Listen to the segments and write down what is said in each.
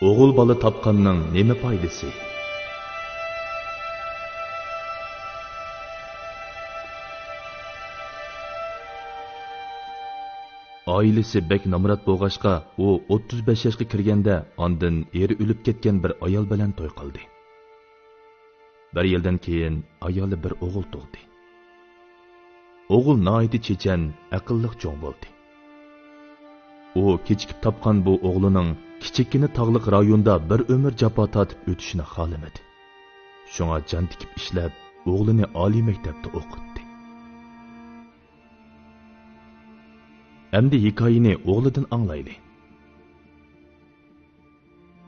O'g'il bola topganning nima foydasi? Oilasi bek namrat bo'lg'achqa, u 35 yoshga kirganda ondan eri o'lib ketgan bir ayol bilan to'y qildi. Bir yildan keyin ayoli bir o'g'il tug'di. O'g'il noiti chechan, aqlli cho'ng bo'ldi. U kechikib topgan bu o'g'lining kichikkina tog'liq rayonda bir umr jafo tortib o'tishini xohlamadi. Shunga jon tikib ishlab, o'g'lini oliy maktabda o'qitdi. Endi hikoyani o'g'lidan anglayli.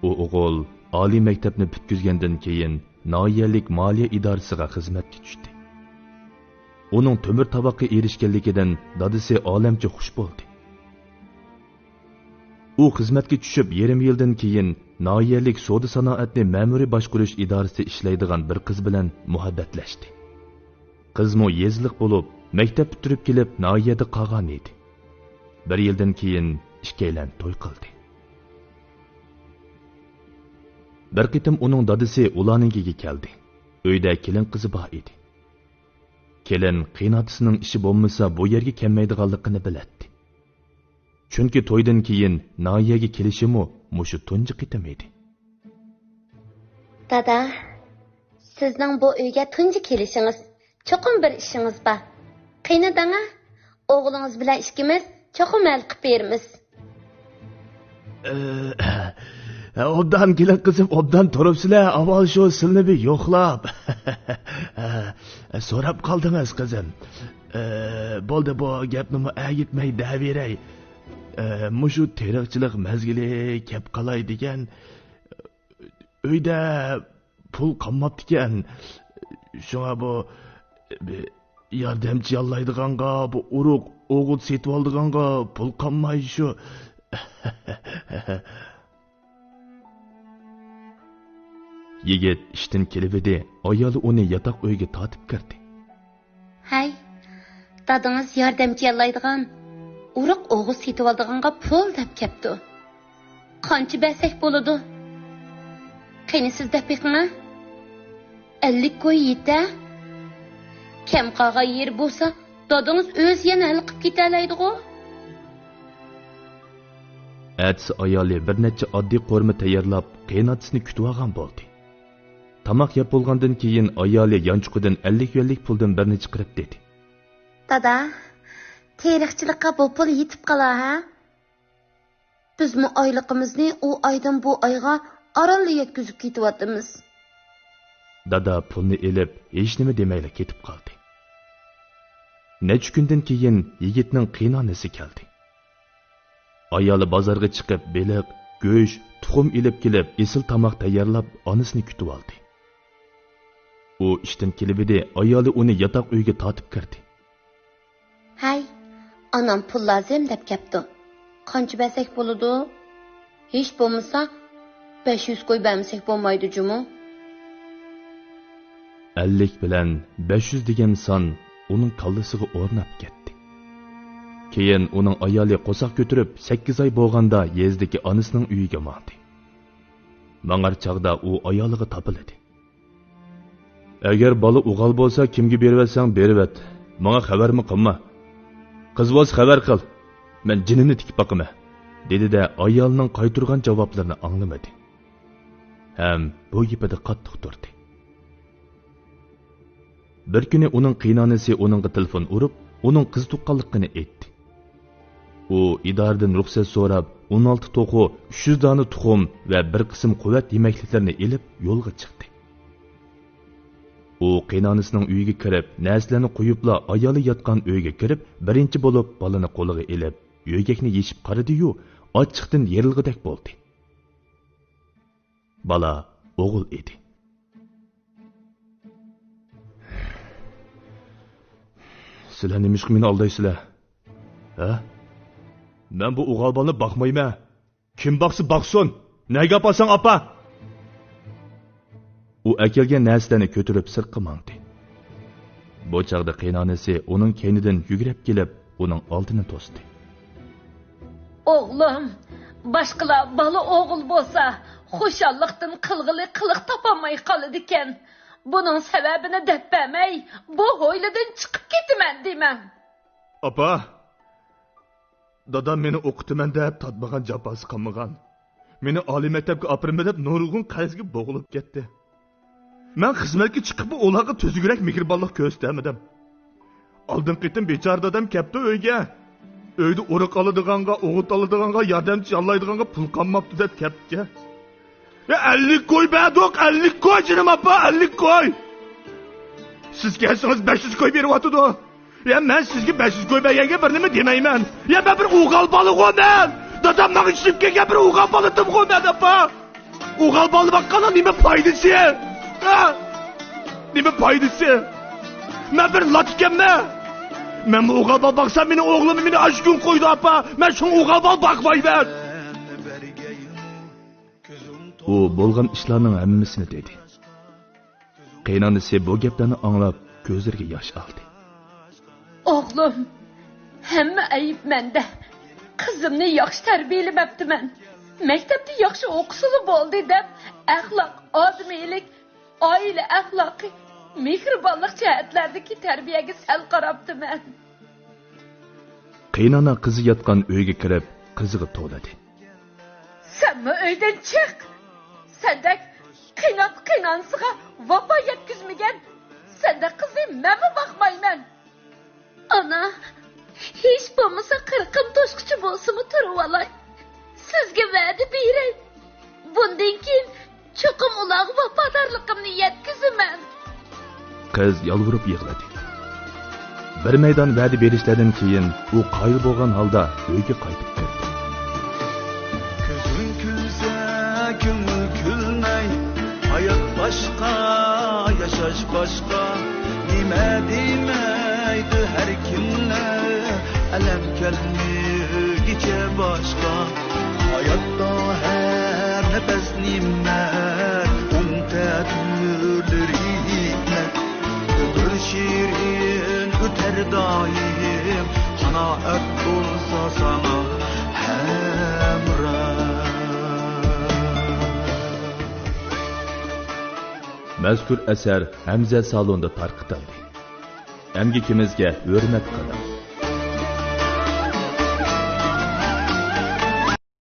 U o'g'il oliy maktabni bitkizgandan keyin noyalik moliya idorasiga xizmatga tushdi. Uning temir taboqqa erishganligidan dadasi olamcha xush bo'ldi. U xizmatga tushib yarim yildan keyin noyalik savdo sanoatni ma'muriy boshqarish idorasida ishlaydigan bir qiz bilan muhabbatlashdi. Qizmo yezliq bo'lib, maktab bitirib kelib noyada qolgan edi. Bir yildan keyin ikkalan to'y qildi. Bir qitim uning dadasi ularninkiga keldi. Uyda kelin qizi bor edi. Kelin qiynatisining ishi bo'lmasa bu yerga kelmaydiganligini biladi. Chunki to'ydan keyin Noiyaga kelishimi mushu tunji qitim edi. Dada, sizning bu uyga tunji kelishingiz, cho'qim bir ishingiz bor. Qiynadanga, o'g'lingiz bilan ishkimiz cho'qim hal qilib beramiz. Obdan kelin qizim, obdan turibsizlar, avval shu silni yo'qlab. So'rab qoldingiz qizim. Bo'ldi, bu gapni aytmay daveray. Mushu teriqchilik mazgili kep qalay degan uyda pul qolmabdi ekan. Shunga bu yordamchi yollaydiganga, bu uruq o'g'it setib oldiganga pul qolmay shu. Yigit ishdan kelib edi, ayoli uni yotoq uyga tortib kirdi. Hay, dadingiz yordamchi yollaydigan uruq o'g'it setib oldiganga pul deb kepti. Qancha bersak bo'ladi? Qani siz deb beqingmi? 50 qo'y yeta. Kam qolgan yer bo'lsa, dadingiz o'z yana hal qilib ketalaydi-ku. Atsi ayoli bir necha oddiy qo'rma tayyorlab, qiynatisini kutib olgan bo'ldi. Tamoq yeb bo'lgandan keyin ayoli yanchuqidan 50 puldan birini chiqarib dedi. Dada, teriqchilikqa bu pul yetib qolar ha? Bizmi oyliqimizni u oydan bu oyga orolga yetkazib ketyapmiz. Dada pulni elib, hech nima demayla ketib qoldi. Necha kundan keyin yigitning qiynonasi keldi. Ayoli bozorga chiqib, beliq, go'sht, tuxum ilib kelib, esil tamoq tayyorlab, onasini kutib oldi. U ishdan kelib edi, ayoli uni yotoq uyga tortib kirdi. Hay, anam pul lozim deb kepti. Qancha bersak bo'ladi? Hech bo'lmasa 500 qo'y bermasak bo'lmaydi jumu. 50 bilan 500 degan son uning kallasiga o'rnab ketdi. Keyin uning ayoli qo'saq ko'tarib 8 oy bo'lganda yezdagi onasining uyiga bordi. Mangar chaqda u ayoliga topildi. Agar bola o'g'il bo'lsa, kimga beribsang beribat. Menga xabarmi qilma. Qiz bo'lsa xabar qil. Men jinini tikib boqaman, dedi-da ayolning qayturgan javoblarini anglamadi. Ham bu gapida qattiq turdi. Bir kuni uning qiynonasi uningga telefon urib, uning qiz tuqqanligini aytdi. U idoradan ruxsat so'rab, 16 to'qu, 300 dona tuxum va bir qism quvvat yemakliklarini elib yo'lga chiqdi. U qiynonasining uyiga kirib, narsalarni qo'yibla ayoli yotgan uyga kirib, birinchi bo'lib bolani qo'liga elib, yo'gakni yechib qaradi-yu, ochiqdan yerilgidek bo'ldi. Bola o'g'il edi. Sizlar nimishqa meni aldaysizlar? Ha? Men bu o'g'il bolani boqmayman. Kim boqsa boqsin. Nega opasan opa? U akelgan narsalarni ko'tarib sirtqa mangdi. Bu chaqda qiynonasi uning keynidan yugurib kelib, uning oldini to'sdi. O'g'lim, boshqalar bola o'g'il bo'lsa, Xoşallıqdan qılğılı qılıq tapamay qalıdiken. Bunun səbəbini dəpbəməy, bu hoyladan çıxıb ketmən deməm. Apa, dadam meni o'qitaman deb tatmagan jafosi qolmagan. Meni oliy maktabga opirma deb nurg'un qarzga bo'g'ilib ketdi. Men xizmatga chiqib ularga to'zigurak mehribonlik ko'rsatmadim. Oldin qitim bechora dadam kelibdi uyga. Uyda uruq oladiganga, o'g'it oladiganga, yordamchi yollaydiganga pul qolmabdi deb kelibdi. Ya 50 koy berdik, 50 koy canım apa, 50 koy. Siz gelsiniz 500 koy beryapti. Ya ben sizga 500 koy berganga bir nima demayman. Ya ben bir o'g'al bola qo'yman. Dadam menga ishib kelgan bir o'g'al bola deb qo'yman apa. O'g'al bola baqqana nima foydasi? Ha? Nima foydasi? Men bir lat ekanman. Men bu o'g'al bola baqsam meni o'g'lim meni ash kun qo'ydi apa. Men shu o'g'al bola baqmayman. U bo'lgan ishlarning hammasini dedi. Qaynonasi bu gaplarni anglab ko'zlariga yosh oldi. O'g'lim, hamma ayib menda. Qizimni yaxshi tarbiyalamabdiman. Maktabda yaxshi o'qisili bo'ldi deb, axloq, odmiylik, oila axloqi, mehribonlik jihatlaridagi tarbiyaga sal qarabdiman. Qaynona qizi yotgan uyga kirib, qiziga to'ladi. Senmi uydan chiq. Sendek qiynonsiga vafo yetkizmagan. Senda qizim menmi bakmayman. Ana, hiç bo'lmasa 40 to'shqichi bo'lsa-mu turib olay. Sizga va'da beray. Bundan keyin cho'qim ularga vafodorligimni yetkazaman. Qiz yolvurib yig'ladi. Bir maydon va'da berishlardan keyin u qoyil bo'lgan holda uyga qaytib kirdi. Ko'zing kulsa, ko'ngil kulmay, hayot boshqa, yashash boshqa. Nima demaydi har kimlar, alam kalmigicha boshqa. Hayotda har nafas nimmat, unutulur hikmat. Ömür şirin öter daim, qanoat bo'lsa sana hamroh. Mazkur asar Hamza salonda tarqatildi. Emgikimizga hurmat qiling.